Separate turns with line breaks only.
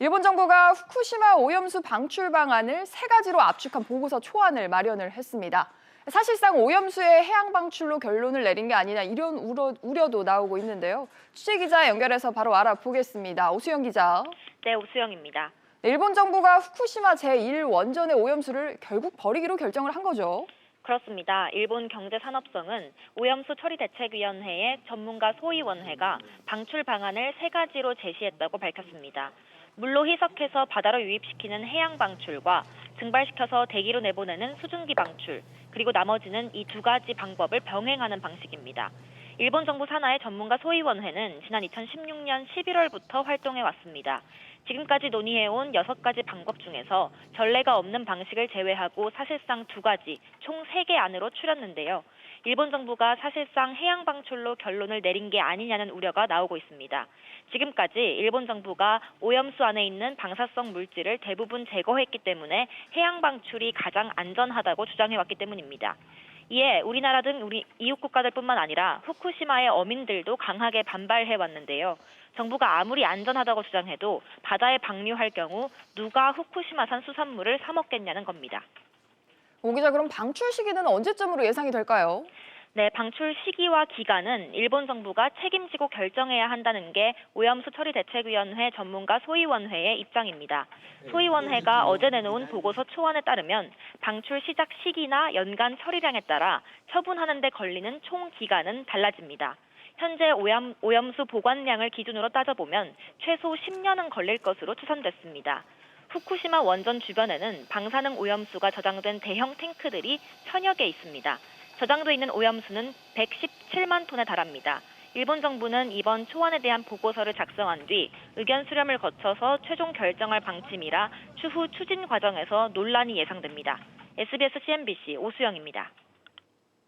일본 정부가 후쿠시마 오염수 방출 방안을 세 가지로 압축한 보고서 초안을 마련을 했습니다. 사실상 오염수의 해양 방출로 결론을 내린 게 아니냐 이런 우려도 나오고 있는데요. 취재 기자 연결해서 바로 알아보겠습니다. 오수영 기자.
네, 오수영입니다.
일본 정부가 후쿠시마 제1원전의 오염수를 결국 버리기로 결정을 한 거죠.
그렇습니다. 일본 경제산업성은 오염수 처리대책위원회의 전문가 소위원회가 방출 방안을 세 가지로 제시했다고 밝혔습니다. 물로 희석해서 바다로 유입시키는 해양 방출과 증발시켜서 대기로 내보내는 수증기 방출, 그리고 나머지는 이 두 가지 방법을 병행하는 방식입니다. 일본 정부 산하의 전문가 소위원회는 지난 2016년 11월부터 활동해 왔습니다. 지금까지 논의해온 6가지 방법 중에서 전례가 없는 방식을 제외하고 사실상 2가지, 총 3개 안으로 추렸는데요. 일본 정부가 사실상 해양 방출로 결론을 내린 게 아니냐는 우려가 나오고 있습니다. 지금까지 일본 정부가 오염수 안에 있는 방사성 물질을 대부분 제거했기 때문에 해양 방출이 가장 안전하다고 주장해왔기 때문입니다. 이에 우리나라 등 우리 이웃 국가들뿐만 아니라 후쿠시마의 어민들도 강하게 반발해왔는데요. 정부가 아무리 안전하다고 주장해도 바다에 방류할 경우 누가 후쿠시마산 수산물을 사 먹겠냐는 겁니다.
오 기자, 그럼 방출 시기는 언제쯤으로 예상이 될까요?
네, 방출 시기와 기간은 일본 정부가 책임지고 결정해야 한다는 게 오염수 처리대책위원회 전문가 소위원회의 입장입니다. 소위원회가 어제 내놓은 보고서 초안에 따르면 방출 시작 시기나 연간 처리량에 따라 처분하는 데 걸리는 총 기간은 달라집니다. 현재 오염수 보관량을 기준으로 따져보면 최소 10년은 걸릴 것으로 추산됐습니다. 후쿠시마 원전 주변에는 방사능 오염수가 저장된 대형 탱크들이 1000여 개 있습니다. 저장돼 있는 오염수는 117만 톤에 달합니다. 일본 정부는 이번 초안에 대한 보고서를 작성한 뒤 의견 수렴을 거쳐서 최종 결정할 방침이라 추후 추진 과정에서 논란이 예상됩니다. SBS CNBC 오수영입니다.